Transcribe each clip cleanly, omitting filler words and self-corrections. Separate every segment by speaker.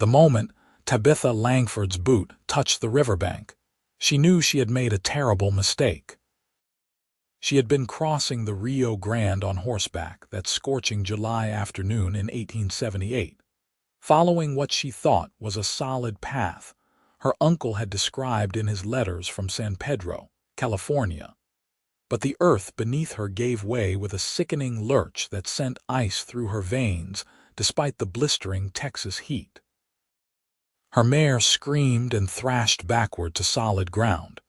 Speaker 1: The moment Tabitha Langford's boot touched the riverbank, she knew she had made a terrible mistake. She had been crossing the Rio Grande on horseback that scorching July afternoon in 1878, following what she thought was a solid path her uncle had described in his letters from San Pedro, California. But the earth beneath her gave way with a sickening lurch that sent ice through her veins despite the blistering Texas heat. Her mare screamed and thrashed backward to solid ground,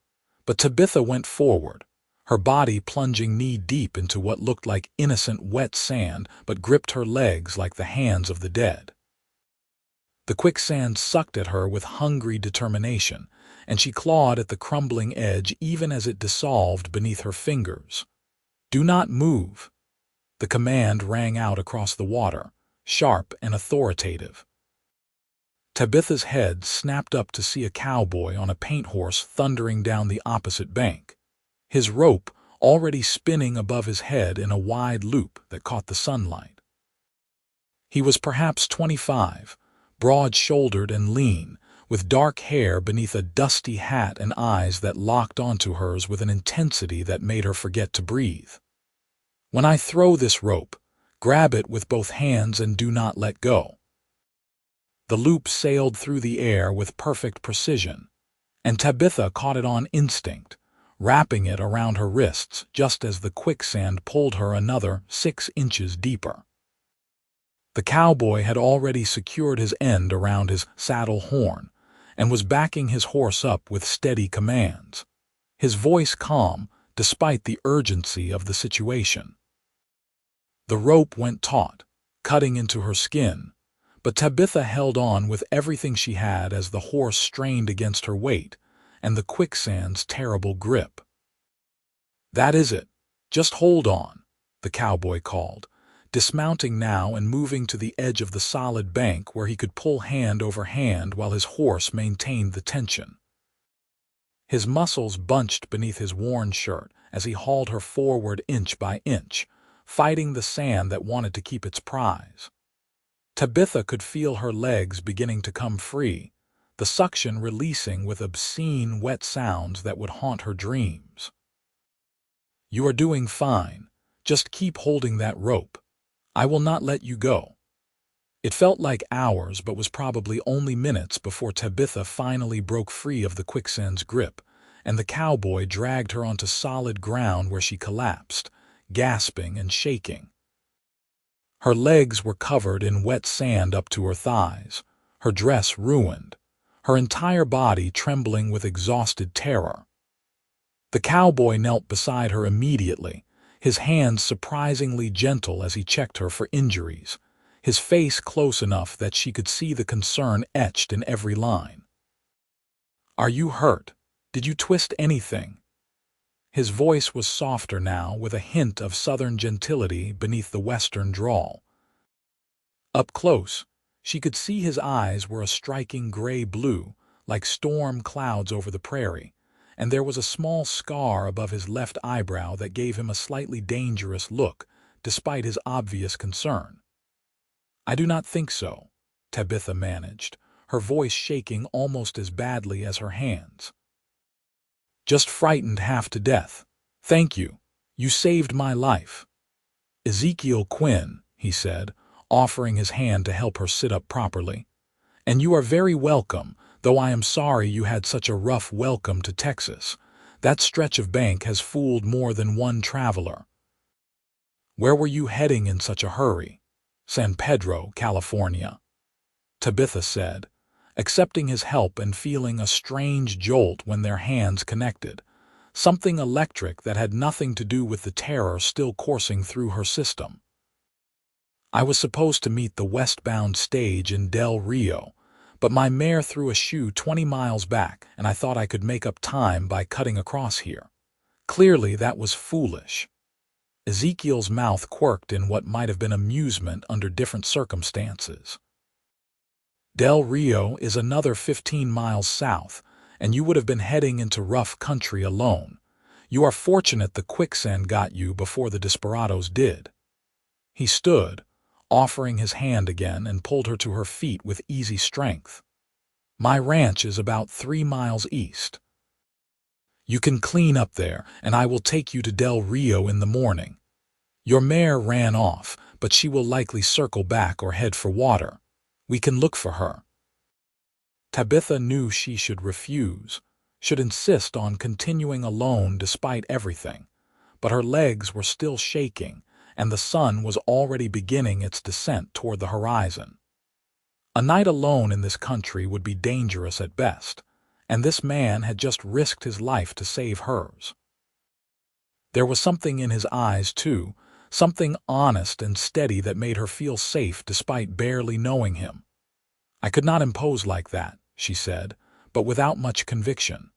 Speaker 1: but Tabitha went forward, her body plunging knee-deep into what looked like innocent wet sand but gripped her legs like the hands of the dead. The quicksand sucked at her with hungry determination, and she clawed at the crumbling edge even as it dissolved beneath her fingers. "Do not move!" The command rang out across the water, sharp and authoritative. Tabitha's head snapped up to see a cowboy on a paint horse thundering down the opposite bank, his rope already spinning above his head in a wide loop that caught the sunlight. He was perhaps 25, broad-shouldered and lean, with dark hair beneath a dusty hat and eyes that locked onto hers with an intensity that made her forget to breathe. "When I throw this rope, grab it with both hands and do not let go." The loop sailed through the air with perfect precision, and Tabitha caught it on instinct, wrapping it around her wrists just as the quicksand pulled her another 6 inches deeper. The cowboy had already secured his end around his saddle horn and was backing his horse up with steady commands, his voice calm despite the urgency of the situation. The rope went taut, cutting into her skin, but Tabitha held on with everything she had as the horse strained against her weight and the quicksand's terrible grip. "That is it. Just hold on," the cowboy called, dismounting now and moving to the edge of the solid bank where he could pull hand over hand while his horse maintained the tension. His muscles bunched beneath his worn shirt as he hauled her forward inch by inch, fighting the sand that wanted to keep its prize. Tabitha could feel her legs beginning to come free, the suction releasing with obscene wet sounds that would haunt her dreams. "You are doing fine. Just keep holding that rope. I will not let you go." It felt like hours but was probably only minutes before Tabitha finally broke free of the quicksand's grip, and the cowboy dragged her onto solid ground where she collapsed, gasping and shaking. Her legs were covered in wet sand up to her thighs, her dress ruined, her entire body trembling with exhausted terror. The cowboy knelt beside her immediately, his hands surprisingly gentle as he checked her for injuries, his face close enough that she could see the concern etched in every line. "Are you hurt? Did you twist anything?" His voice was softer now, with a hint of southern gentility beneath the western drawl. Up close, she could see his eyes were a striking gray-blue, like storm clouds over the prairie, and there was a small scar above his left eyebrow that gave him a slightly dangerous look, despite his obvious concern. "I do not think so," Tabitha managed, her voice shaking almost as badly as her hands. "Just frightened half to death. Thank you. You saved my life." "Ezekiel Quinn," he said, offering his hand to help her sit up properly. "And you are very welcome, though I am sorry you had such a rough welcome to Texas. That stretch of bank has fooled more than one traveler." "Where were you heading in such a hurry?" "San Pedro, California," Tabitha said, accepting his help and feeling a strange jolt when their hands connected, something electric that had nothing to do with the terror still coursing through her system. "I was supposed to meet the westbound stage in Del Rio, but my mare threw a shoe 20 miles back and I thought I could make up time by cutting across here. Clearly that was foolish." Ezekiel's mouth quirked in what might have been amusement under different circumstances. "Del Rio is another 15 miles south, and you would have been heading into rough country alone. You are fortunate the quicksand got you before the desperados did." He stood, offering his hand again, and pulled her to her feet with easy strength. "My ranch is about 3 miles east. You can clean up there, and I will take you to Del Rio in the morning. Your mare ran off, but she will likely circle back or head for water. We can look for her." Tabitha knew she should refuse, should insist on continuing alone despite everything, but her legs were still shaking, and the sun was already beginning its descent toward the horizon. A night alone in this country would be dangerous at best, and this man had just risked his life to save hers. There was something in his eyes, too, something honest and steady that made her feel safe despite barely knowing him. "I could not impose like that," she said, but without much conviction.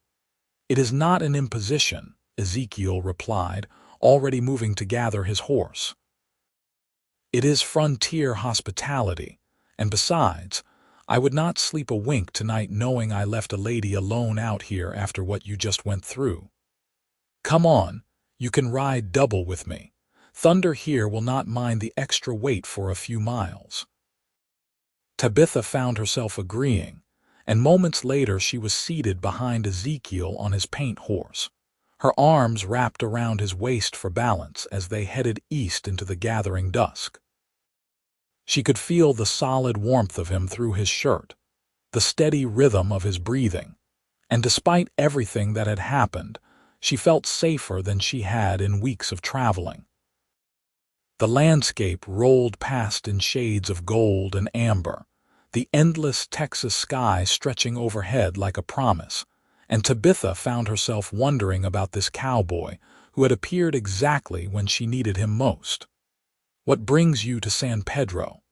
Speaker 1: "It is not an imposition," Ezekiel replied, already moving to gather his horse. "It is frontier hospitality, and besides, I would not sleep a wink tonight knowing I left a lady alone out here after what you just went through. Come on, you can ride double with me. Thunder here will not mind the extra weight for a few miles." Tabitha found herself agreeing, and moments later she was seated behind Ezekiel on his paint horse, her arms wrapped around his waist for balance as they headed east into the gathering dusk. She could feel the solid warmth of him through his shirt, the steady rhythm of his breathing, and despite everything that had happened, she felt safer than she had in weeks of traveling. The landscape rolled past in shades of gold and amber, the endless Texas sky stretching overhead like a promise, and Tabitha found herself wondering about this cowboy who had appeared exactly when she needed him most. "What brings you to San Pedro?"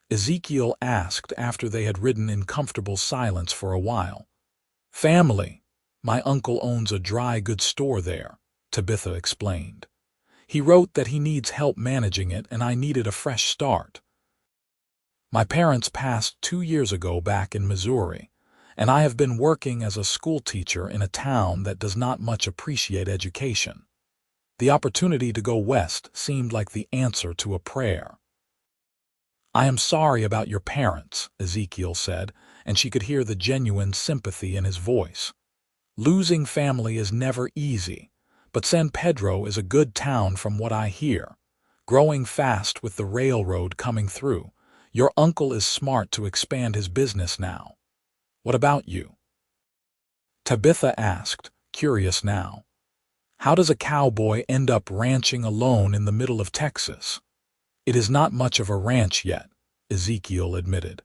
Speaker 1: Ezekiel asked after they had ridden in comfortable silence for a while. "Family. My uncle owns a dry goods store there," Tabitha explained. "He wrote that he needs help managing it, and I needed a fresh start. My parents passed 2 years ago back in Missouri, and I have been working as a school teacher in a town that does not much appreciate education. The opportunity to go west seemed like the answer to a prayer." "I am sorry about your parents," Ezekiel said, and she could hear the genuine sympathy in his voice. "Losing family is never easy, but San Pedro is a good town from what I hear, growing fast with the railroad coming through. Your uncle is smart to expand his business now. What about you?" Tabitha asked, curious now. "How does a cowboy end up ranching alone in the middle of Texas?" "It is not much of a ranch yet," Ezekiel admitted.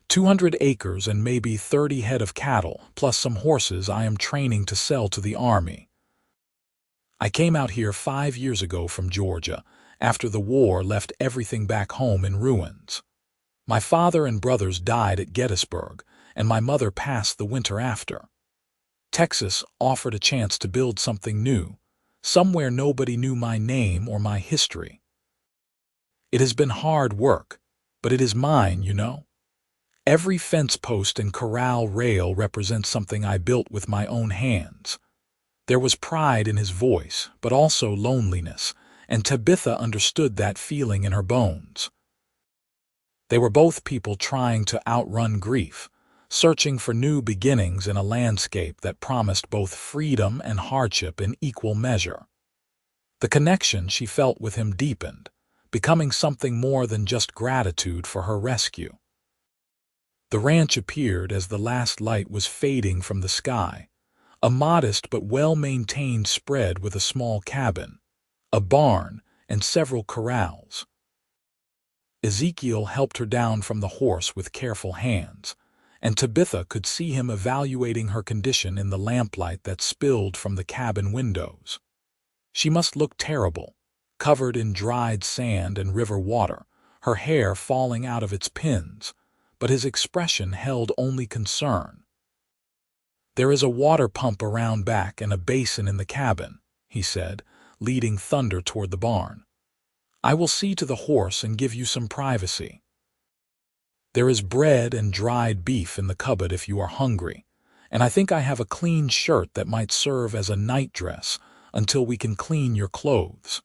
Speaker 1: 200 acres and maybe 30 head of cattle, plus some horses I am training to sell to the army. I came out here 5 years ago from Georgia, after the war left everything back home in ruins. My father and brothers died at Gettysburg, and my mother passed the winter after. Texas offered a chance to build something new, somewhere nobody knew my name or my history. It has been hard work, but it is mine, you know. Every fence post and corral rail represents something I built with my own hands." There was pride in his voice, but also loneliness, and Tabitha understood that feeling in her bones. They were both people trying to outrun grief, searching for new beginnings in a landscape that promised both freedom and hardship in equal measure. The connection she felt with him deepened, becoming something more than just gratitude for her rescue. The ranch appeared as the last light was fading from the sky, a modest but well-maintained spread with a small cabin, a barn, and several corrals. Ezekiel helped her down from the horse with careful hands, and Tabitha could see him evaluating her condition in the lamplight that spilled from the cabin windows. She must look terrible, covered in dried sand and river water, her hair falling out of its pins, but his expression held only concern. "There is a water pump around back and a basin in the cabin," he said, leading Thunder toward the barn. "I will see to the horse and give you some privacy. There is bread and dried beef in the cupboard if you are hungry, and I think I have a clean shirt that might serve as a nightdress until we can clean your clothes."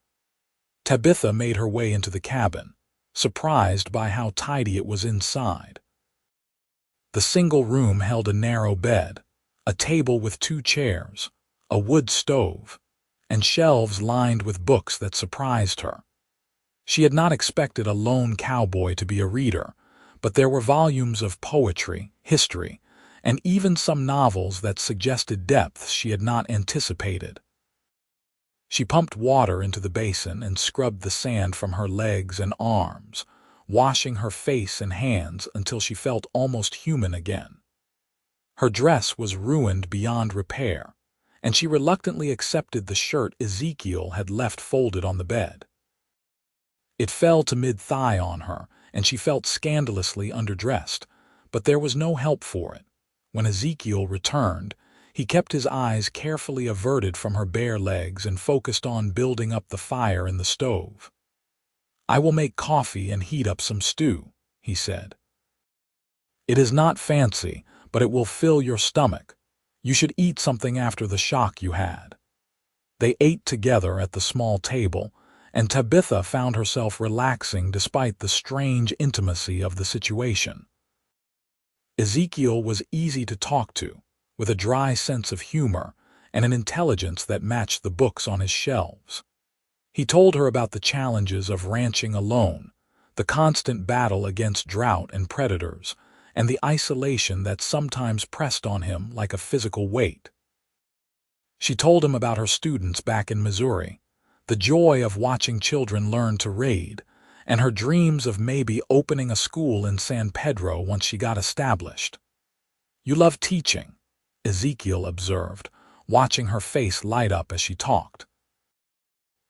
Speaker 1: Tabitha made her way into the cabin, surprised by how tidy it was inside. The single room held a narrow bed, a table with 2 chairs, a wood stove, and shelves lined with books that surprised her. She had not expected a lone cowboy to be a reader, but there were volumes of poetry, history, and even some novels that suggested depths she had not anticipated. She pumped water into the basin and scrubbed the sand from her legs and arms, washing her face and hands until she felt almost human again. Her dress was ruined beyond repair, and she reluctantly accepted the shirt Ezekiel had left folded on the bed. It fell to mid-thigh on her, and she felt scandalously underdressed, but there was no help for it. When Ezekiel returned, he kept his eyes carefully averted from her bare legs and focused on building up the fire in the stove. "I will make coffee and heat up some stew," he said. "It is not fancy, but it will fill your stomach. You should eat something after the shock you had." They ate together at the small table, and Tabitha found herself relaxing despite the strange intimacy of the situation. Ezekiel was easy to talk to, with a dry sense of humor and an intelligence that matched the books on his shelves. He told her about the challenges of ranching alone, the constant battle against drought and predators, and the isolation that sometimes pressed on him like a physical weight. She told him about her students back in Missouri, the joy of watching children learn to read, and her dreams of maybe opening a school in San Pedro once she got established. "You love teaching," Ezekiel observed, watching her face light up as she talked.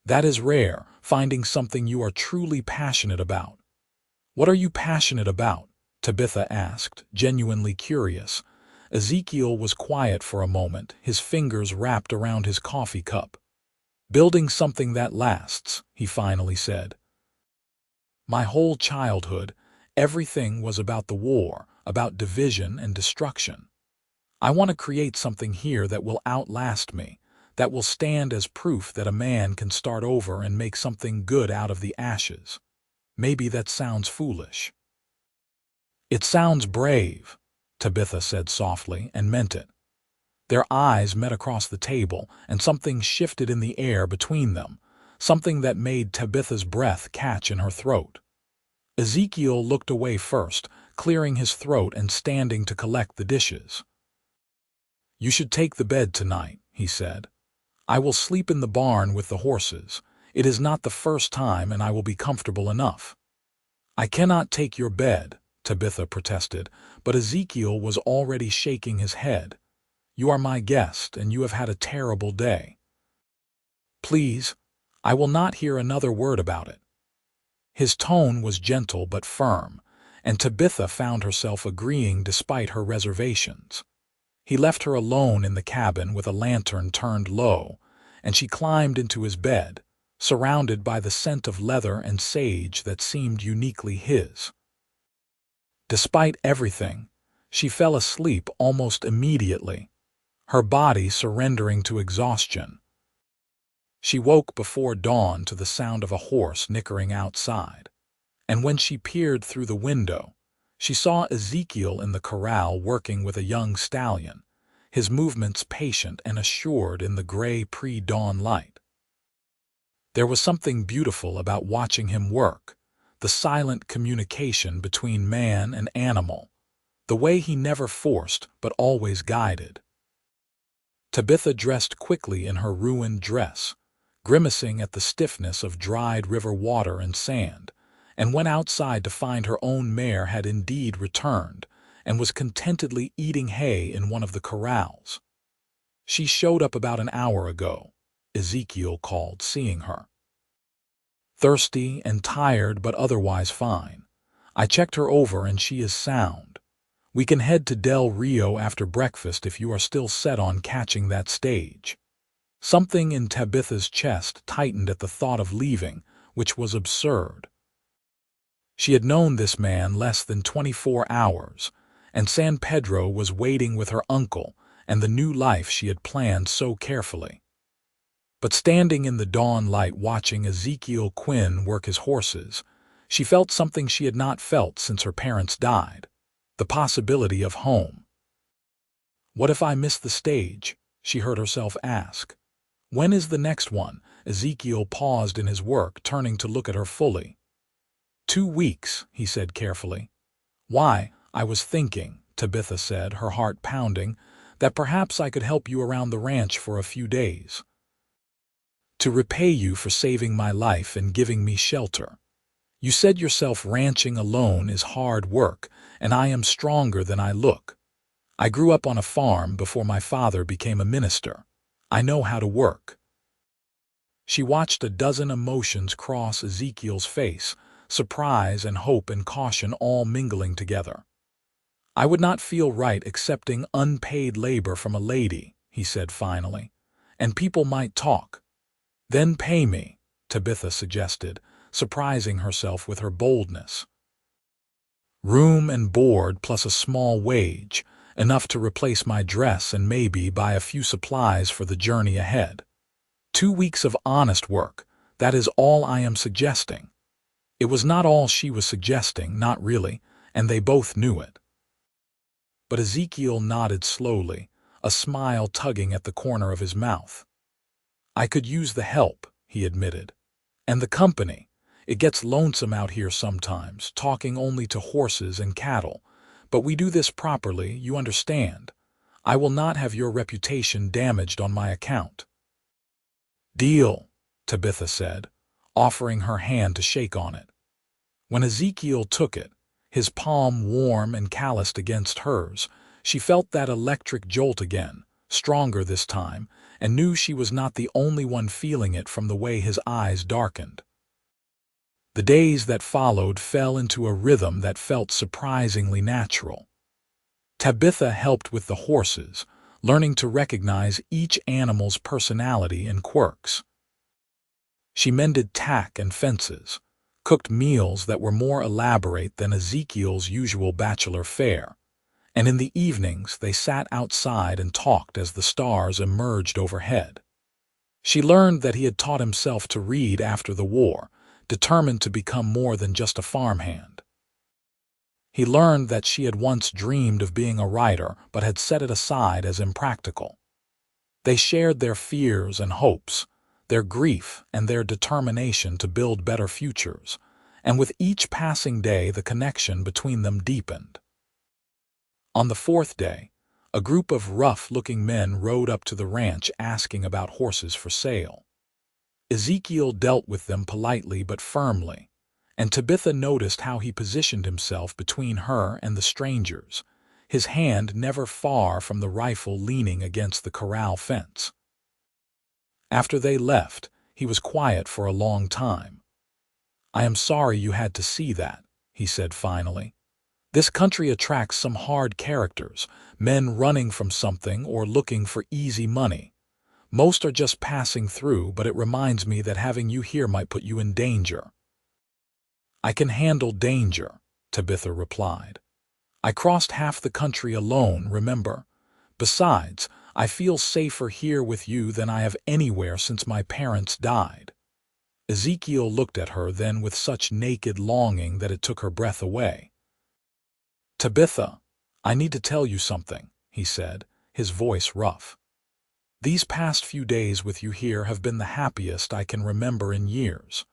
Speaker 1: "That is rare, finding something you are truly passionate about." "What are you passionate about?" Tabitha asked, genuinely curious. Ezekiel was quiet for a moment, his fingers wrapped around his coffee cup. "Building something that lasts," he finally said. "My whole childhood, everything was about the war, about division and destruction. I want to create something here that will outlast me, that will stand as proof that a man can start over and make something good out of the ashes. Maybe that sounds foolish." "It sounds brave," Tabitha said softly, and meant it. Their eyes met across the table, and something shifted in the air between them, something that made Tabitha's breath catch in her throat. Ezekiel looked away first, clearing his throat and standing to collect the dishes. "You should take the bed tonight," he said. "I will sleep in the barn with the horses. It is not the first time, and I will be comfortable enough." "I cannot take your bed," Tabitha protested, but Ezekiel was already shaking his head. "You are my guest, and you have had a terrible day. Please, I will not hear another word about it." His tone was gentle but firm, and Tabitha found herself agreeing despite her reservations. He left her alone in the cabin with a lantern turned low, and she climbed into his bed, surrounded by the scent of leather and sage that seemed uniquely his. Despite everything, she fell asleep almost immediately, her body surrendering to exhaustion. She woke before dawn to the sound of a horse nickering outside, and when she peered through the window, she saw Ezekiel in the corral working with a young stallion, his movements patient and assured in the gray pre-dawn light. There was something beautiful about watching him work, the silent communication between man and animal, the way he never forced but always guided. Tabitha dressed quickly in her ruined dress, grimacing at the stiffness of dried river water and sand, and went outside to find her own mare had indeed returned and was contentedly eating hay in one of the corrals. "She showed up about an hour ago," Ezekiel called, seeing her. "Thirsty and tired but otherwise fine. I checked her over and she is sound. We can head to Del Rio after breakfast if you are still set on catching that stage." Something in Tabitha's chest tightened at the thought of leaving, which was absurd. She had known this man less than 24 hours, and San Pedro was waiting with her uncle and the new life she had planned so carefully. But standing in the dawn light watching Ezekiel Quinn work his horses, She felt something she had not felt since her parents died, the possibility of home. "What if I miss the stage?" she heard herself ask. "When is the next one?" Ezekiel paused in his work, turning to look at her fully. 2 weeks, he said carefully. "Why, I was thinking," Tabitha said, her heart pounding, "that perhaps I could help you around the ranch for a few days. To repay you for saving my life and giving me shelter. You said yourself ranching alone is hard work, and I am stronger than I look. I grew up on a farm before my father became a minister. I know how to work." She watched a dozen emotions cross Ezekiel's face, surprise and hope and caution all mingling together. "I would not feel right accepting unpaid labor from a lady," he said finally, "and people might talk." "Then pay me," Tabitha suggested, surprising herself with her boldness. "Room and board plus a small wage, enough to replace my dress and maybe buy a few supplies for the journey ahead. 2 weeks of honest work, that is all I am suggesting." It was not all she was suggesting, not really, and they both knew it. But Ezekiel nodded slowly, a smile tugging at the corner of his mouth. "I could use the help," he admitted. "And the company. It gets lonesome out here sometimes, talking only to horses and cattle. But we do this properly, you understand. I will not have your reputation damaged on my account." "Deal," Tabitha said, offering her hand to shake on it. When Ezekiel took it, his palm warm and calloused against hers, she felt that electric jolt again, stronger this time, and knew she was not the only one feeling it from the way his eyes darkened. The days that followed fell into a rhythm that felt surprisingly natural. Tabitha helped with the horses, learning to recognize each animal's personality and quirks. She mended tack and fences, cooked meals that were more elaborate than Ezekiel's usual bachelor fare, and in the evenings they sat outside and talked as the stars emerged overhead. She learned that he had taught himself to read after the war, determined to become more than just a farmhand. He learned that she had once dreamed of being a writer but had set it aside as impractical. They shared their fears and hopes, their grief and their determination to build better futures, and with each passing day the connection between them deepened. On the 4th day, a group of rough-looking men rode up to the ranch asking about horses for sale. Ezekiel dealt with them politely but firmly, and Tabitha noticed how he positioned himself between her and the strangers, his hand never far from the rifle leaning against the corral fence. After they left, he was quiet for a long time. "I am sorry you had to see that," he said finally. "This country attracts some hard characters, men running from something or looking for easy money. Most are just passing through, but it reminds me that having you here might put you in danger." "I can handle danger," Tabitha replied. "I crossed half the country alone, remember? Besides, I feel safer here with you than I have anywhere since my parents died." Ezekiel looked at her then with such naked longing that it took her breath away. "Tabitha, I need to tell you something," he said, his voice rough. "These past few days with you here have been the happiest I can remember in years.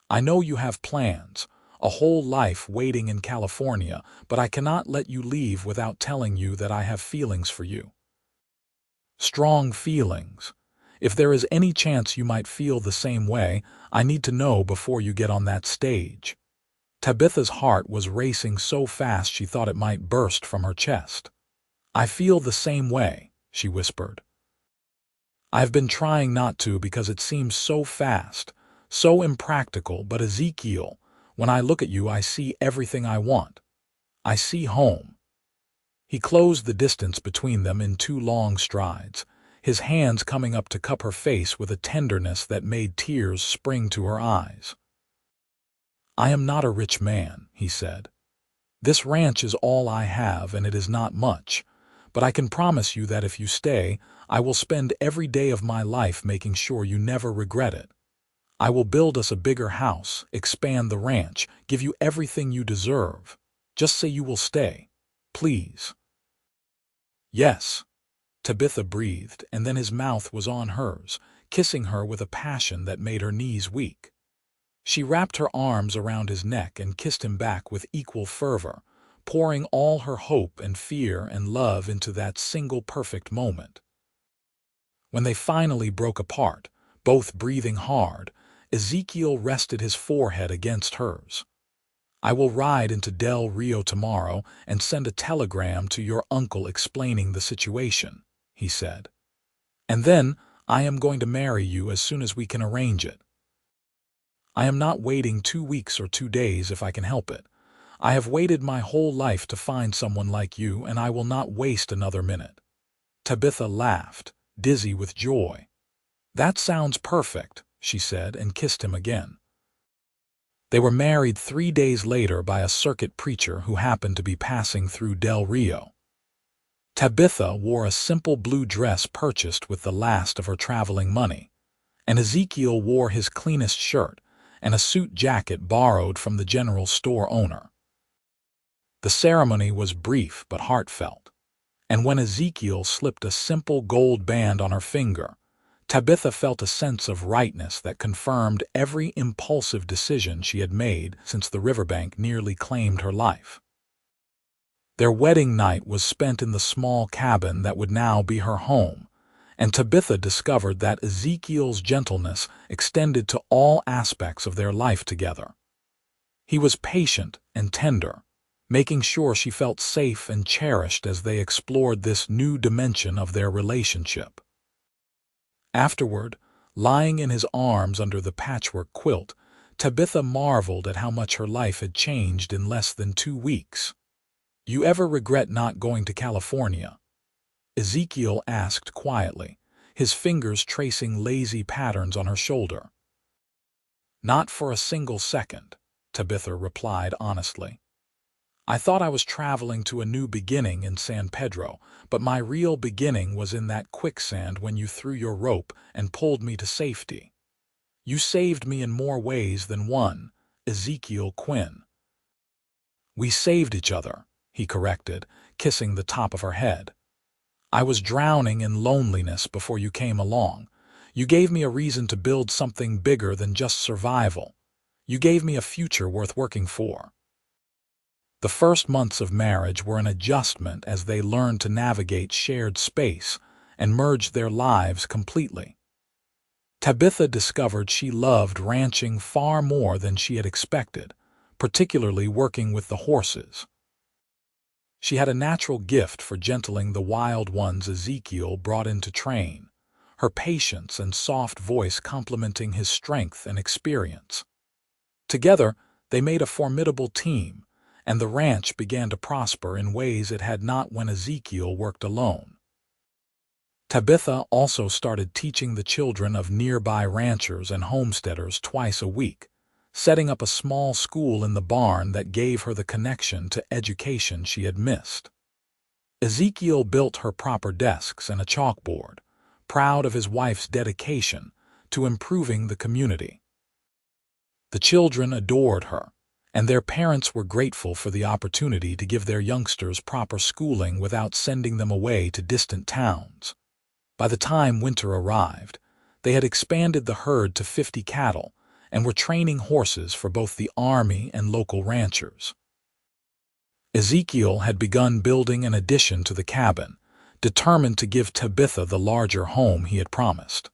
Speaker 1: I know you have plans, a whole life waiting in California, but I cannot let you leave without telling you that I have feelings for you. Strong feelings. If there is any chance you might feel the same way, I need to know before you get on that stage." Tabitha's heart was racing so fast she thought it might burst from her chest. "I feel the same way," she whispered. "I've been trying not to because it seems so fast, so impractical, but Ezekiel, when I look at you I see everything I want. I see home." He closed the distance between them in 2 long strides, his hands coming up to cup her face with a tenderness that made tears spring to her eyes. "I am not a rich man," he said. "This ranch is all I have, and it is not much, but I can promise you that if you stay, I will spend every day of my life making sure you never regret it. I will build us a bigger house, expand the ranch, give you everything you deserve. Just say you will stay. Please." "Yes." Tabitha breathed, and then his mouth was on hers, kissing her with a passion that made her knees weak. She wrapped her arms around his neck and kissed him back with equal fervor, pouring all her hope and fear and love into that single perfect moment. When they finally broke apart, both breathing hard, Ezekiel rested his forehead against hers. "I will ride into Del Rio tomorrow and send a telegram to your uncle explaining the situation," he said. "And then I am going to marry you as soon as we can arrange it. I am not waiting 2 weeks or 2 days if I can help it. I have waited my whole life to find someone like you, and I will not waste another minute." Tabitha laughed, dizzy with joy. "That sounds perfect," she said, and kissed him again. They were married 3 days later by a circuit preacher who happened to be passing through Del Rio. Tabitha wore a simple blue dress purchased with the last of her traveling money, and Ezekiel wore his cleanest shirt and a suit jacket borrowed from the general store owner. The ceremony was brief but heartfelt, and when Ezekiel slipped a simple gold band on her finger, Tabitha felt a sense of rightness that confirmed every impulsive decision she had made since the riverbank nearly claimed her life. Their wedding night was spent in the small cabin that would now be her home, and Tabitha discovered that Ezekiel's gentleness extended to all aspects of their life together. He was patient and tender, making sure she felt safe and cherished as they explored this new dimension of their relationship. Afterward, lying in his arms under the patchwork quilt, Tabitha marveled at how much her life had changed in less than 2 weeks. "You ever regret not going to California?" Ezekiel asked quietly, his fingers tracing lazy patterns on her shoulder. "Not for a single second," Tabitha replied honestly. "I thought I was traveling to a new beginning in San Pedro, but my real beginning was in that quicksand when you threw your rope and pulled me to safety. You saved me in more ways than one, Ezekiel Quinn." "We saved each other," he corrected, kissing the top of her head. "I was drowning in loneliness before you came along. You gave me a reason to build something bigger than just survival. You gave me a future worth working for." The first months of marriage were an adjustment as they learned to navigate shared space and merge their lives completely. Tabitha discovered she loved ranching far more than she had expected, particularly working with the horses. She had a natural gift for gentling the wild ones Ezekiel brought in to train, her patience and soft voice complementing his strength and experience. Together, they made a formidable team, and the ranch began to prosper in ways it had not when Ezekiel worked alone. Tabitha also started teaching the children of nearby ranchers and homesteaders twice a week, setting up a small school in the barn that gave her the connection to education she had missed. Ezekiel built her proper desks and a chalkboard, proud of his wife's dedication to improving the community. The children adored her, and their parents were grateful for the opportunity to give their youngsters proper schooling without sending them away to distant towns. By the time winter arrived, they had expanded the herd to 50 cattle and were training horses for both the army and local ranchers. Ezekiel had begun building an addition to the cabin, determined to give Tabitha the larger home he had promised.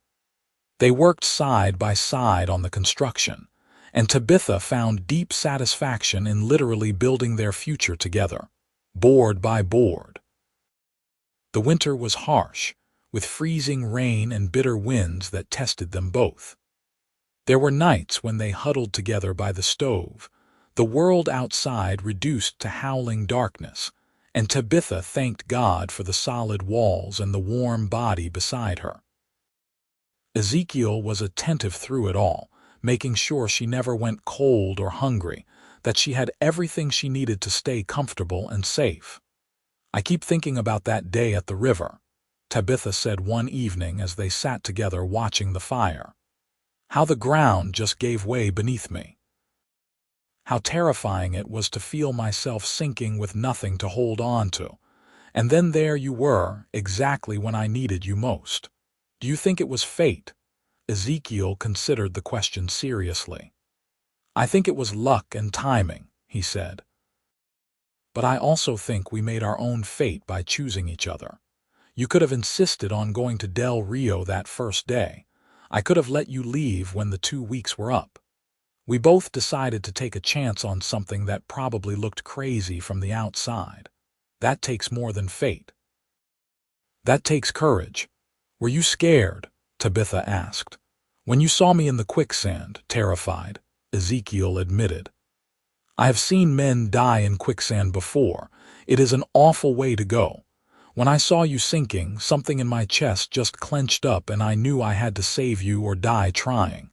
Speaker 1: They worked side by side on the construction, and Tabitha found deep satisfaction in literally building their future together, board by board. The winter was harsh, with freezing rain and bitter winds that tested them both. There were nights when they huddled together by the stove, the world outside reduced to howling darkness, and Tabitha thanked God for the solid walls and the warm body beside her. Ezekiel was attentive through it all, making sure she never went cold or hungry, that she had everything she needed to stay comfortable and safe. "I keep thinking about that day at the river," Tabitha said one evening as they sat together watching the fire. How the ground just gave way beneath me. How terrifying it was to feel myself sinking with nothing to hold on to. And then there you were, exactly when I needed you most. Do you think it was fate? Ezekiel considered the question seriously. I think it was luck and timing, he said. But I also think we made our own fate by choosing each other. You could have insisted on going to Del Rio that first day. I could have let you leave when the 2 weeks were up. We both decided to take a chance on something that probably looked crazy from the outside. That takes more than fate. That takes courage. Were you scared? Tabitha asked. When you saw me in the quicksand, terrified, Ezekiel admitted. I have seen men die in quicksand before. It is an awful way to go. When I saw you sinking, something in my chest just clenched up and I knew I had to save you or die trying.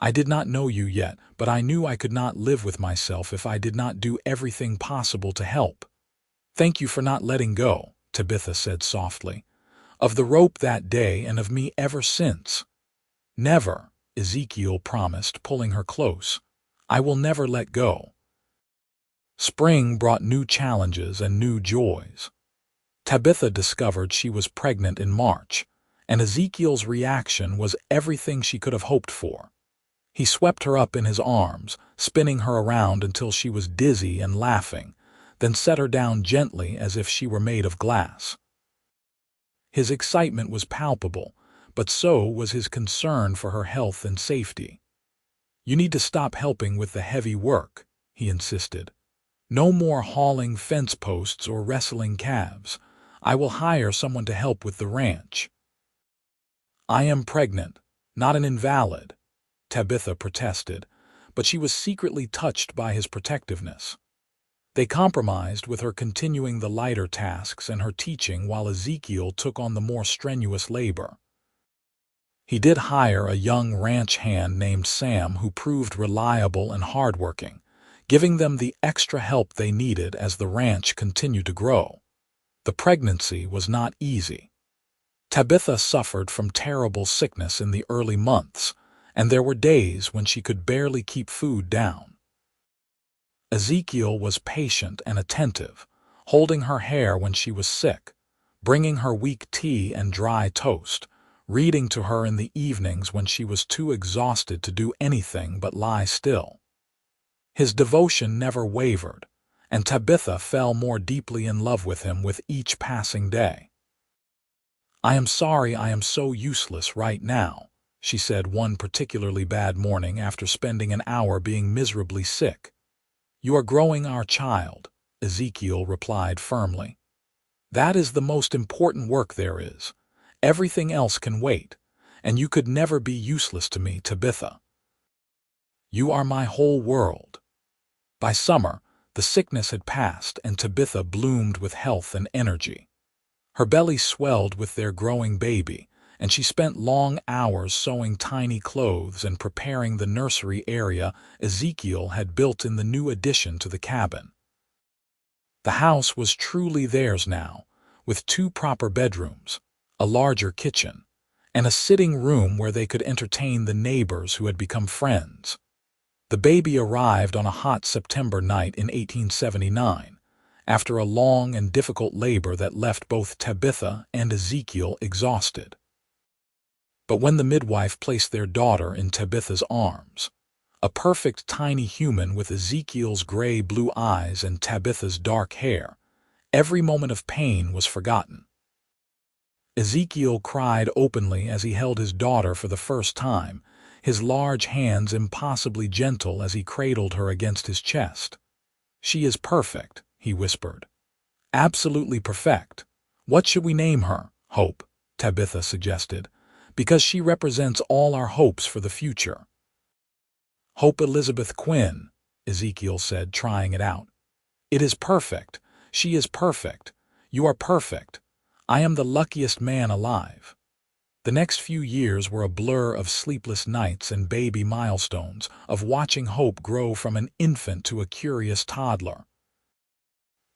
Speaker 1: I did not know you yet, but I knew I could not live with myself if I did not do everything possible to help. Thank you for not letting go, Tabitha said softly. Of the rope that day and of me ever since. Never, Ezekiel promised, pulling her close. I will never let go. Spring brought new challenges and new joys. Tabitha discovered she was pregnant in March, and Ezekiel's reaction was everything she could have hoped for. He swept her up in his arms, spinning her around until she was dizzy and laughing, then set her down gently as if she were made of glass. His excitement was palpable, but so was his concern for her health and safety. You need to stop helping with the heavy work, he insisted. No more hauling fence posts or wrestling calves. I will hire someone to help with the ranch. I am pregnant, not an invalid, Tabitha protested, but she was secretly touched by his protectiveness. They compromised with her continuing the lighter tasks and her teaching while Ezekiel took on the more strenuous labor. He did hire a young ranch hand named Sam who proved reliable and hardworking, giving them the extra help they needed as the ranch continued to grow. The pregnancy was not easy. Tabitha suffered from terrible sickness in the early months, and there were days when she could barely keep food down. Ezekiel was patient and attentive, holding her hair when she was sick, bringing her weak tea and dry toast, reading to her in the evenings when she was too exhausted to do anything but lie still. His devotion never wavered, and Tabitha fell more deeply in love with him with each passing day. I am sorry I am so useless right now, she said one particularly bad morning after spending an hour being miserably sick. You are growing our child, Ezekiel replied firmly. That is the most important work there is. Everything else can wait, and you could never be useless to me, Tabitha. You are my whole world. By summer, the sickness had passed and Tabitha bloomed with health and energy. Her belly swelled with their growing baby, and she spent long hours sewing tiny clothes and preparing the nursery area Ezekiel had built in the new addition to the cabin. The house was truly theirs now, with 2 proper bedrooms, a larger kitchen, and a sitting room where they could entertain the neighbors who had become friends. The baby arrived on a hot September night in 1879, after a long and difficult labor that left both Tabitha and Ezekiel exhausted. But when the midwife placed their daughter in Tabitha's arms, a perfect tiny human with Ezekiel's gray-blue eyes and Tabitha's dark hair, every moment of pain was forgotten. Ezekiel cried openly as he held his daughter for the first time, his large hands impossibly gentle as he cradled her against his chest. She is perfect, he whispered. Absolutely perfect. What should we name her? Hope, Tabitha suggested, because she represents all our hopes for the future. Hope Elizabeth Quinn, Ezekiel said, trying it out. It is perfect. She is perfect. You are perfect. I am the luckiest man alive. The next few years were a blur of sleepless nights and baby milestones, of watching Hope grow from an infant to a curious toddler.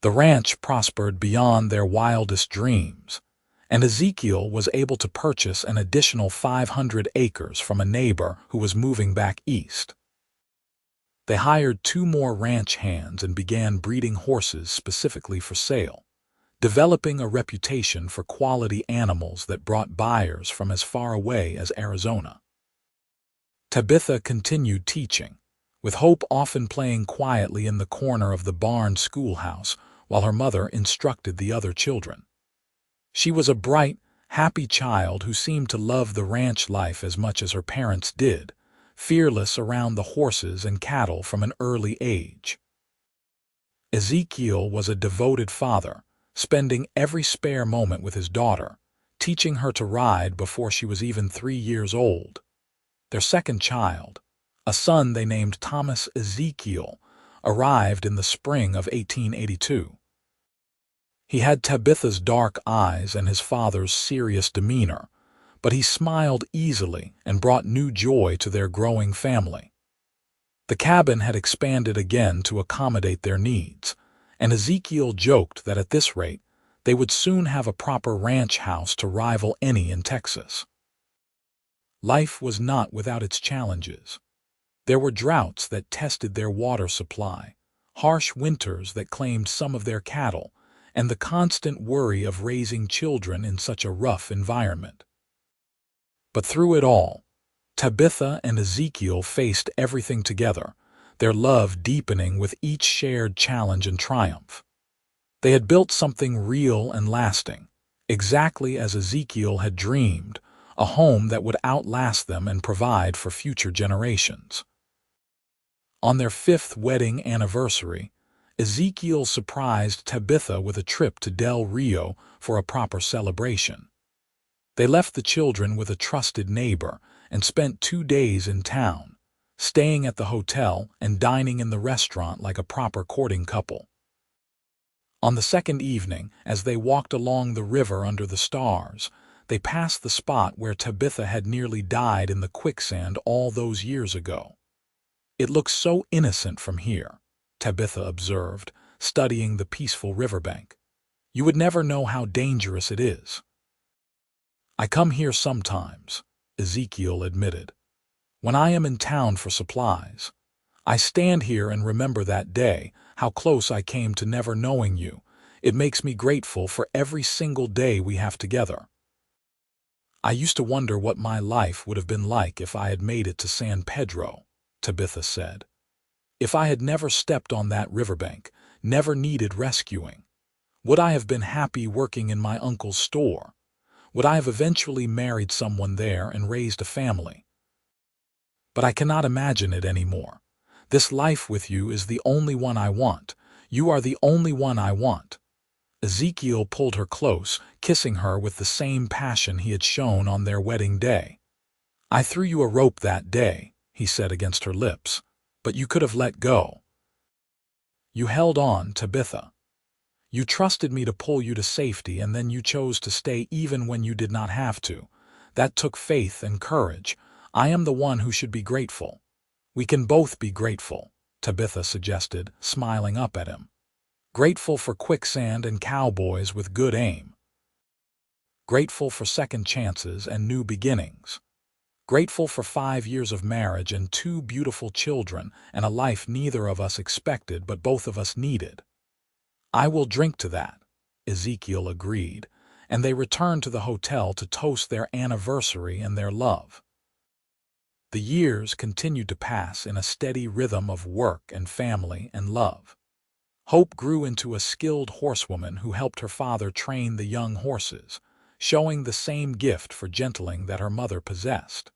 Speaker 1: The ranch prospered beyond their wildest dreams, and Ezekiel was able to purchase an additional 500 acres from a neighbor who was moving back east. They hired 2 more ranch hands and began breeding horses specifically for sale, developing a reputation for quality animals that brought buyers from as far away as Arizona. Tabitha continued teaching, with Hope often playing quietly in the corner of the barn schoolhouse while her mother instructed the other children. She was a bright, happy child who seemed to love the ranch life as much as her parents did, fearless around the horses and cattle from an early age. Ezekiel was a devoted father, spending every spare moment with his daughter, teaching her to ride before she was even 3 years old. Their second child, a son they named Thomas Ezekiel, arrived in the spring of 1882. He had Tabitha's dark eyes and his father's serious demeanor, but he smiled easily and brought new joy to their growing family. The cabin had expanded again to accommodate their needs, and Ezekiel joked that at this rate they would soon have a proper ranch house to rival any in Texas. Life was not without its challenges. There were droughts that tested their water supply, harsh winters that claimed some of their cattle, and the constant worry of raising children in such a rough environment. But through it all, Tabitha and Ezekiel faced everything together, their love deepening with each shared challenge and triumph. They had built something real and lasting, exactly as Ezekiel had dreamed, a home that would outlast them and provide for future generations. On their 5th wedding anniversary, Ezekiel surprised Tabitha with a trip to Del Rio for a proper celebration. They left the children with a trusted neighbor and spent 2 days in town, staying at the hotel and dining in the restaurant like a proper courting couple. On the second evening, as they walked along the river under the stars, they passed the spot where Tabitha had nearly died in the quicksand all those years ago. "It looks so innocent from here," Tabitha observed, studying the peaceful riverbank. "You would never know how dangerous it is." "I come here sometimes," Ezekiel admitted. "When I am in town for supplies. I stand here and remember that day, how close I came to never knowing you. It makes me grateful for every single day we have together. I used to wonder what my life would have been like if I had made it to San Pedro," Tabitha said. "If I had never stepped on that riverbank, never needed rescuing. Would I have been happy working in my uncle's store? Would I have eventually married someone there and raised a family? But I cannot imagine it anymore. This life with you is the only one I want. You are the only one I want." Ezekiel pulled her close, kissing her with the same passion he had shown on their wedding day. "I threw you a rope that day," he said against her lips, "but you could have let go. You held on, Tabitha. You trusted me to pull you to safety, and then you chose to stay even when you did not have to. That took faith and courage. I am the one who should be grateful." "We can both be grateful," Tabitha suggested, smiling up at him. "Grateful for quicksand and cowboys with good aim. Grateful for second chances and new beginnings. Grateful for 5 years of marriage and 2 beautiful children and a life neither of us expected but both of us needed." "I will drink to that," Ezekiel agreed, and they returned to the hotel to toast their anniversary and their love. The years continued to pass in a steady rhythm of work and family and love. Hope grew into a skilled horsewoman who helped her father train the young horses, showing the same gift for gentling that her mother possessed.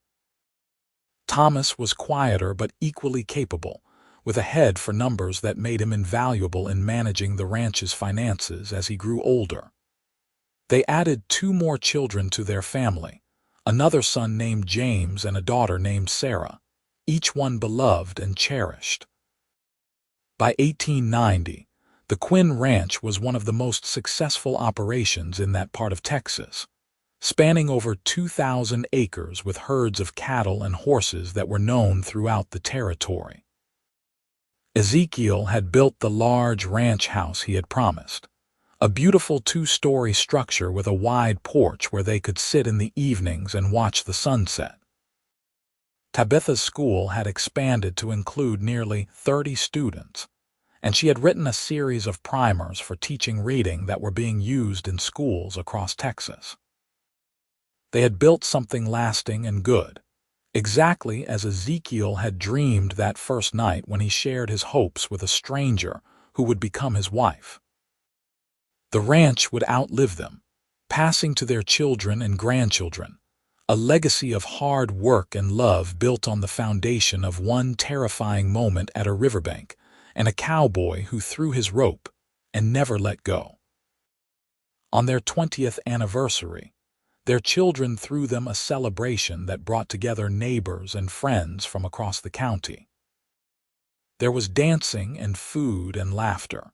Speaker 1: Thomas was quieter but equally capable, with a head for numbers that made him invaluable in managing the ranch's finances as he grew older. They added 2 more children to their family, another son named James and a daughter named Sarah, each one beloved and cherished. By 1890, the Quinn Ranch was one of the most successful operations in that part of Texas, spanning over 2,000 acres with herds of cattle and horses that were known throughout the territory. Ezekiel had built the large ranch house he had promised, a beautiful two-story structure with a wide porch where they could sit in the evenings and watch the sunset. Tabitha's school had expanded to include nearly 30 students, and she had written a series of primers for teaching reading that were being used in schools across Texas. They had built something lasting and good, exactly as Ezekiel had dreamed that first night when he shared his hopes with a stranger who would become his wife. The ranch would outlive them, passing to their children and grandchildren, a legacy of hard work and love built on the foundation of one terrifying moment at a riverbank and a cowboy who threw his rope and never let go. On their 20th anniversary, their children threw them a celebration that brought together neighbors and friends from across the county. There was dancing and food and laughter,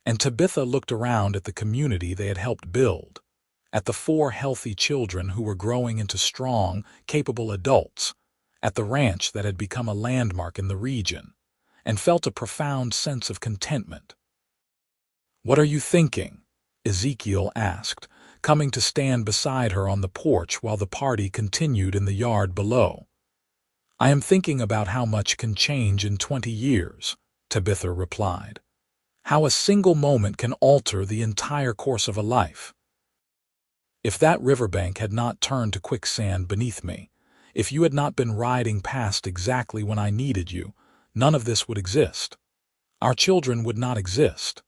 Speaker 1: and Tabitha looked around at the community they had helped build, at the 4 healthy children who were growing into strong, capable adults, at the ranch that had become a landmark in the region, and felt a profound sense of contentment. "What are you thinking?" Ezekiel asked, coming to stand beside her on the porch while the party continued in the yard below. "I am thinking about how much can change in 20 years, Tabitha replied. "How a single moment can alter the entire course of a life. If that riverbank had not turned to quicksand beneath me, if you had not been riding past exactly when I needed you, none of this would exist. Our children would not exist.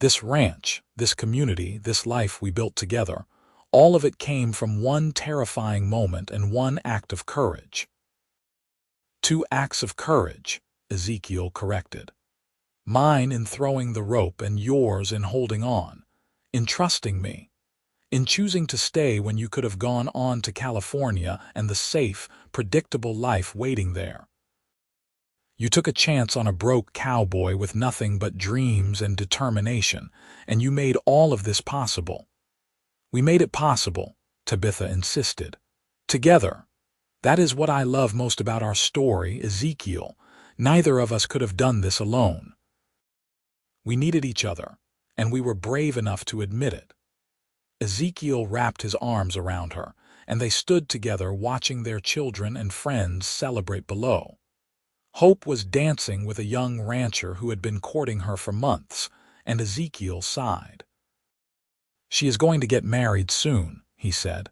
Speaker 1: This ranch, this community, this life we built together, all of it came from one terrifying moment and one act of courage." 2 acts of courage, Ezekiel corrected. "Mine in throwing the rope and yours in holding on, in trusting me, in choosing to stay when you could have gone on to California and the safe, predictable life waiting there. You took a chance on a broke cowboy with nothing but dreams and determination, and you made all of this possible." "We made it possible," Tabitha insisted. "Together. That is what I love most about our story, Ezekiel. Neither of us could have done this alone. We needed each other, and we were brave enough to admit it." Ezekiel wrapped his arms around her, and they stood together watching their children and friends celebrate below. Hope was dancing with a young rancher who had been courting her for months, and Ezekiel sighed. "She is going to get married soon," he said.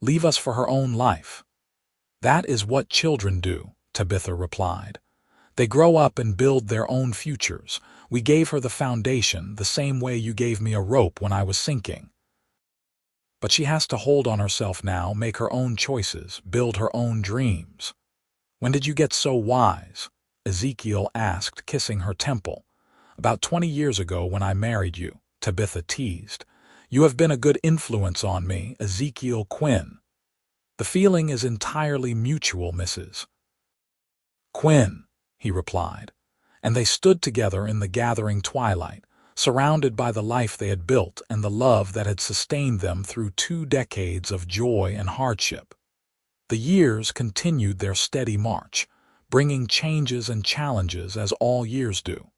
Speaker 1: "Leave us for her own life." "That is what children do," Tabitha replied. "They grow up and build their own futures. We gave her the foundation the same way you gave me a rope when I was sinking. But she has to hold on herself now, make her own choices, build her own dreams." "When did you get so wise?" Ezekiel asked, kissing her temple. "About 20 years ago when I married you," Tabitha teased. "You have been a good influence on me, Ezekiel Quinn." "The feeling is entirely mutual, Mrs. Quinn," he replied, and they stood together in the gathering twilight, surrounded by the life they had built and the love that had sustained them through 2 decades of joy and hardship. The years continued their steady march, bringing changes and challenges as all years do.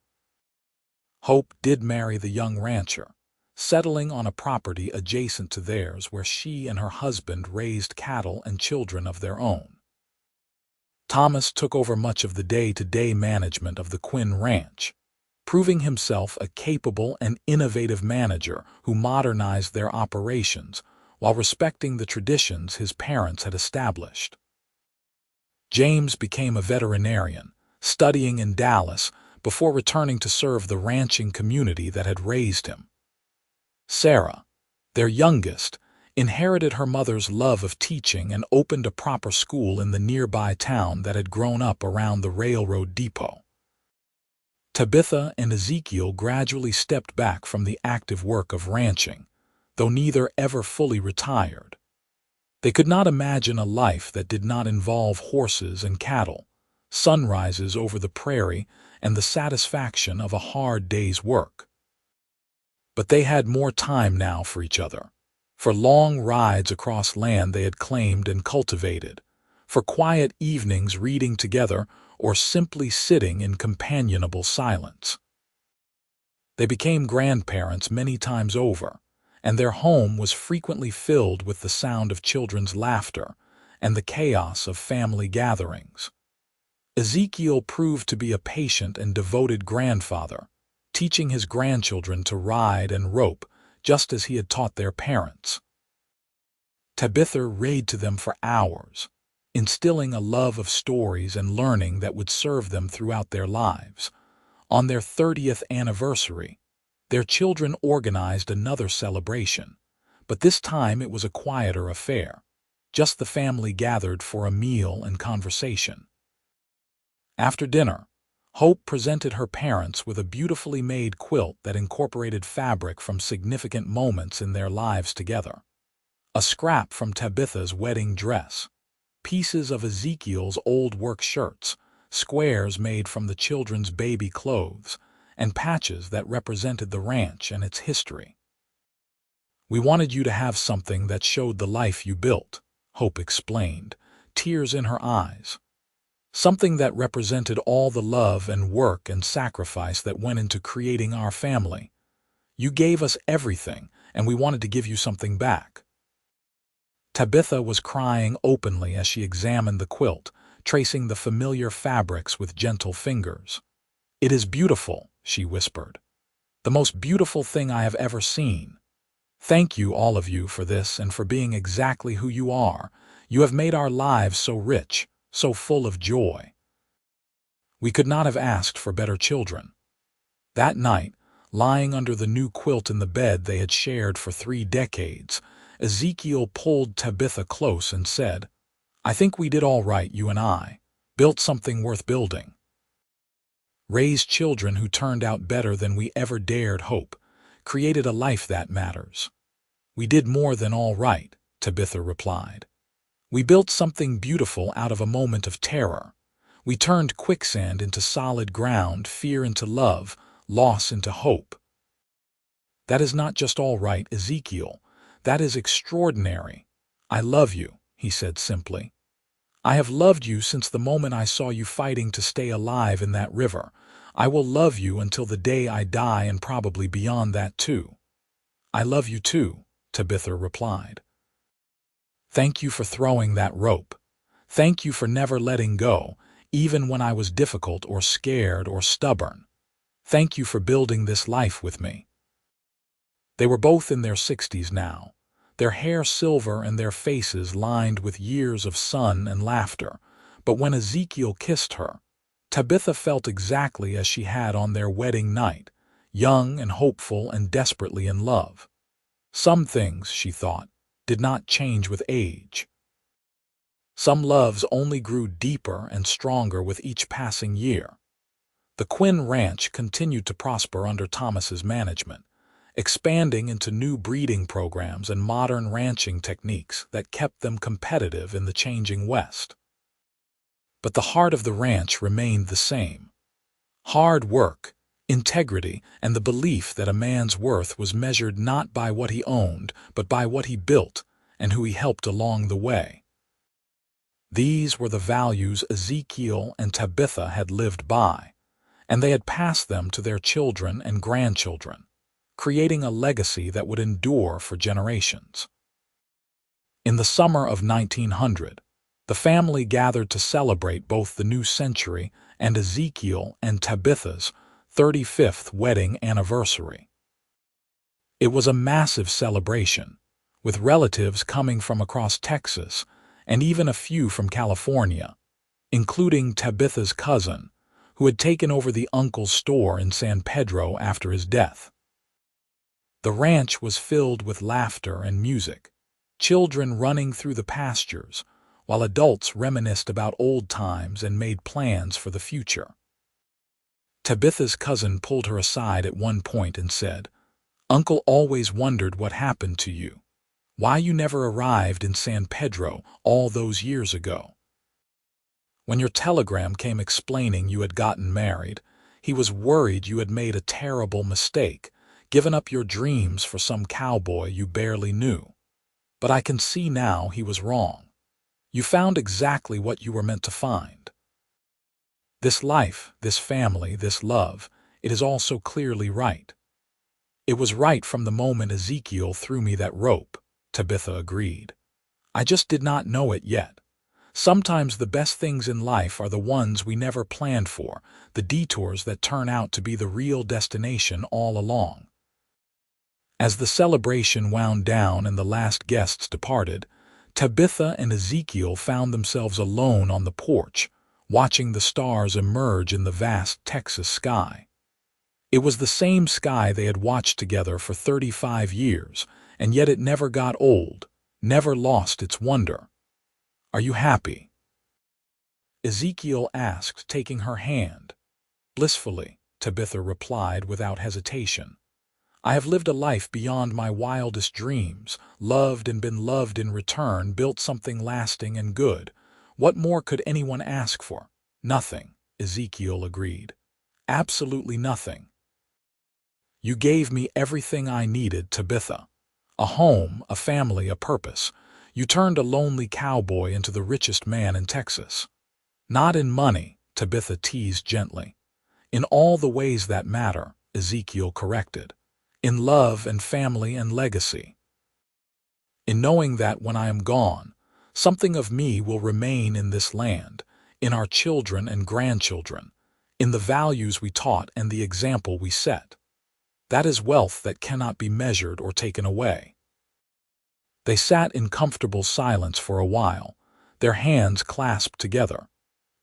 Speaker 1: Hope did marry the young rancher, settling on a property adjacent to theirs where she and her husband raised cattle and children of their own. Thomas took over much of the day-to-day management of the Quinn Ranch, proving himself a capable and innovative manager who modernized their operations while respecting the traditions his parents had established. James became a veterinarian, studying in Dallas before returning to serve the ranching community that had raised him. Sarah, their youngest, inherited her mother's love of teaching and opened a proper school in the nearby town that had grown up around the railroad depot. Tabitha and Ezekiel gradually stepped back from the active work of ranching, though neither ever fully retired. They could not imagine a life that did not involve horses and cattle, sunrises over the prairie, and the satisfaction of a hard day's work. But they had more time now for each other, for long rides across land they had claimed and cultivated, for quiet evenings reading together or simply sitting in companionable silence. They became grandparents many times over, and their home was frequently filled with the sound of children's laughter and the chaos of family gatherings. Ezekiel proved to be a patient and devoted grandfather, teaching his grandchildren to ride and rope just as he had taught their parents. Tabitha read to them for hours, instilling a love of stories and learning that would serve them throughout their lives. On their 30th anniversary, their children organized another celebration, but this time it was a quieter affair. Just the family gathered for a meal and conversation. After dinner, Hope presented her parents with a beautifully made quilt that incorporated fabric from significant moments in their lives together. A scrap from Tabitha's wedding dress, pieces of Ezekiel's old work shirts, squares made from the children's baby clothes, and patches that represented the ranch and its history. "We wanted you to have something that showed the life you built," Hope explained, tears in her eyes. "Something that represented all the love and work and sacrifice that went into creating our family. You gave us everything, and we wanted to give you something back." Tabitha was crying openly as she examined the quilt, tracing the familiar fabrics with gentle fingers. "It is beautiful," she whispered. "The most beautiful thing I have ever seen. Thank you, all of you, for this and for being exactly who you are. You have made our lives so rich, so full of joy. We could not have asked for better children." That night, lying under the new quilt in the bed they had shared for 3 decades, Ezekiel pulled Tabitha close and said, "I think we did all right, you and I. Built something worth building. Raised children who turned out better than we ever dared hope. Created a life that matters." "We did more than all right," Tabitha replied. "We built something beautiful out of a moment of terror. We turned quicksand into solid ground, fear into love, loss into hope." "That is not just all right, Ezekiel. That is extraordinary. I love you," he said simply. "I have loved you since the moment I saw you fighting to stay alive in that river. I will love you until the day I die, and probably beyond that too." "I love you too," Tabitha replied. "Thank you for throwing that rope. Thank you for never letting go, even when I was difficult or scared or stubborn. Thank you for building this life with me." They were both in their 60s now, their hair silver and their faces lined with years of sun and laughter. But when Ezekiel kissed her, Tabitha felt exactly as she had on their wedding night, young and hopeful and desperately in love. Some things, she thought, did not change with age. Some loves only grew deeper and stronger with each passing year. The Quinn Ranch continued to prosper under Thomas's management, expanding into new breeding programs and modern ranching techniques that kept them competitive in the changing West. But the heart of the ranch remained the same: hard work, integrity, and the belief that a man's worth was measured not by what he owned, but by what he built and who he helped along the way. These were the values Ezekiel and Tabitha had lived by, and they had passed them to their children and grandchildren, creating a legacy that would endure for generations. In the summer of 1900, the family gathered to celebrate both the new century and Ezekiel and Tabitha's 35th wedding anniversary. It was a massive celebration, with relatives coming from across Texas and even a few from California, including Tabitha's cousin, who had taken over the uncle's store in San Pedro after his death. The ranch was filled with laughter and music, children running through the pastures, while adults reminisced about old times and made plans for the future. Tabitha's cousin pulled her aside at one point and said, "Uncle always wondered what happened to you, why you never arrived in San Pedro all those years ago. When your telegram came explaining you had gotten married, he was worried you had made a terrible mistake, given up your dreams for some cowboy you barely knew. But I can see now he was wrong. You found exactly what you were meant to find. This life, this family, this love, it is all so clearly right. It was right from the moment Ezekiel threw me that rope, Tabitha agreed. I just did not know it yet. Sometimes the best things in life are the ones we never planned for, the detours that turn out to be the real destination all along. As the celebration wound down and the last guests departed, Tabitha and Ezekiel found themselves alone on the porch, watching the stars emerge in the vast Texas sky. It was the same sky they had watched together for 35 years, and yet it never got old, never lost its wonder. "Are you happy?" Ezekiel asked, taking her hand. "Blissfully," Tabitha replied without hesitation. "I have lived a life beyond my wildest dreams, loved and been loved in return, built something lasting and good. What more could anyone ask for?" "Nothing," Ezekiel agreed. "Absolutely nothing. You gave me everything I needed, Tabitha. A home, a family, a purpose. You turned a lonely cowboy into the richest man in Texas." "Not in money," Tabitha teased gently. "In all the ways that matter," Ezekiel corrected. "In love and family and legacy. In knowing that when I am gone, something of me will remain in this land, in our children and grandchildren, in the values we taught and the example we set. That is wealth that cannot be measured or taken away." They sat in comfortable silence for a while, their hands clasped together,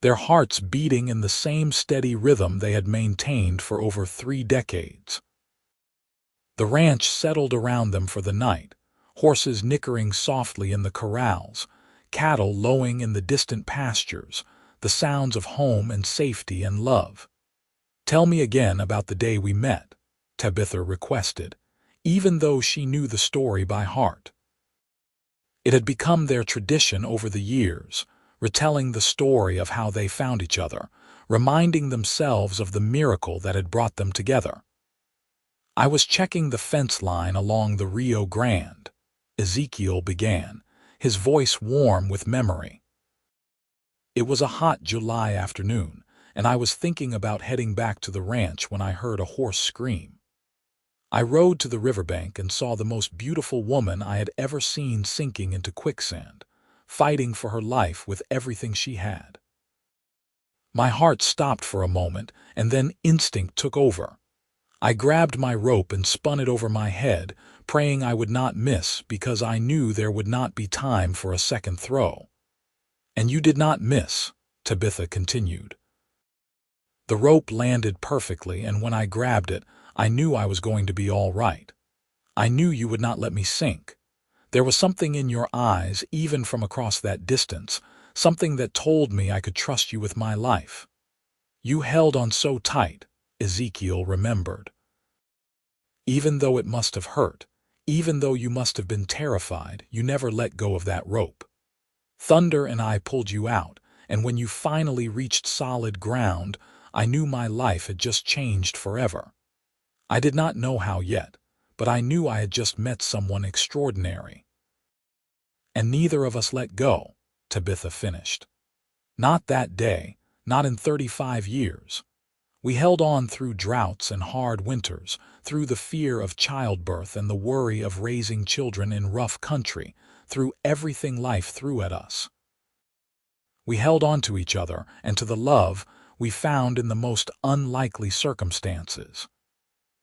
Speaker 1: their hearts beating in the same steady rhythm they had maintained for over 3 decades. The ranch settled around them for the night, horses nickering softly in the corrals, cattle lowing in the distant pastures, the sounds of home and safety and love. "Tell me again about the day we met," Tabitha requested, even though she knew the story by heart. It had become their tradition over the years, retelling the story of how they found each other, reminding themselves of the miracle that had brought them together. "I was checking the fence line along the Rio Grande," Ezekiel began, his voice warm with memory. "It was a hot July afternoon, and I was thinking about heading back to the ranch when I heard a hoarse scream. I rode to the riverbank and saw the most beautiful woman I had ever seen sinking into quicksand, fighting for her life with everything she had. My heart stopped for a moment, and then instinct took over. I grabbed my rope and spun it over my head, praying I would not miss because I knew there would not be time for a second throw." "And you did not miss," Tabitha continued. "The rope landed perfectly, and when I grabbed it, I knew I was going to be all right. I knew you would not let me sink. There was something in your eyes, even from across that distance, something that told me I could trust you with my life. You held on so tight," Ezekiel remembered. "Even though it must have hurt, even though you must have been terrified, you never let go of that rope. Thunder and I pulled you out, and when you finally reached solid ground, I knew my life had just changed forever. I did not know how yet, but I knew I had just met someone extraordinary." "And neither of us let go," Tabitha finished. "Not that day, not in 35 years. We held on through droughts and hard winters, through the fear of childbirth and the worry of raising children in rough country, through everything life threw at us. We held on to each other and to the love we found in the most unlikely circumstances.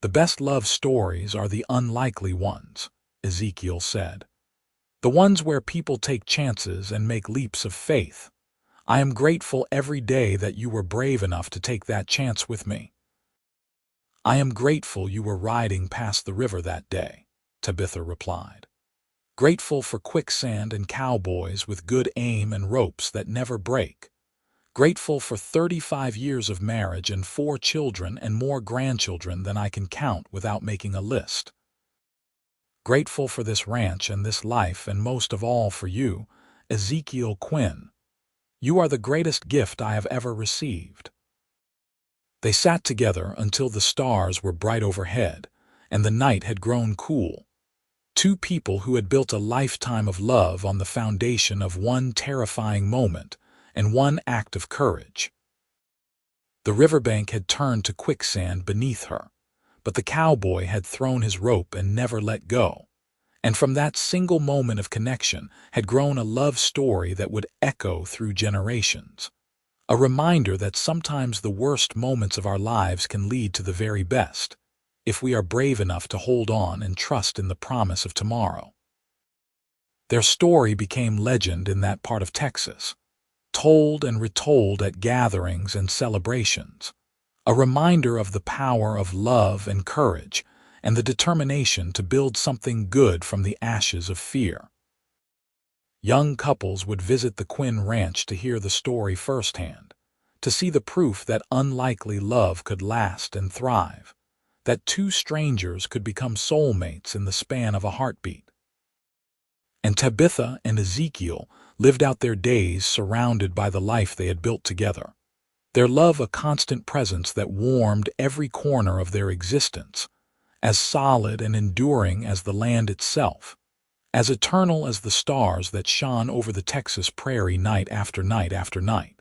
Speaker 1: The best love stories are the unlikely ones," Ezekiel said. "The ones where people take chances and make leaps of faith. I am grateful every day that you were brave enough to take that chance with me." "I am grateful you were riding past the river that day," Tabitha replied. "Grateful for quicksand and cowboys with good aim and ropes that never break. Grateful for 35 years of marriage and 4 children and more grandchildren than I can count without making a list. Grateful for this ranch and this life, and most of all for you, Ezekiel Quinn. You are the greatest gift I have ever received." They sat together until the stars were bright overhead, and the night had grown cool. Two people who had built a lifetime of love on the foundation of one terrifying moment and one act of courage. The riverbank had turned to quicksand beneath her, but the cowboy had thrown his rope and never let go. And from that single moment of connection had grown a love story that would echo through generations. A reminder that sometimes the worst moments of our lives can lead to the very best, if we are brave enough to hold on and trust in the promise of tomorrow. Their story became legend in that part of Texas, told and retold at gatherings and celebrations, a reminder of the power of love and courage and the determination to build something good from the ashes of fear. Young couples would visit the Quinn Ranch to hear the story firsthand, to see the proof that unlikely love could last and thrive, that two strangers could become soulmates in the span of a heartbeat. And Tabitha and Ezekiel lived out their days surrounded by the life they had built together, their love a constant presence that warmed every corner of their existence, as solid and enduring as the land itself, as eternal as the stars that shone over the Texas prairie night after night after night.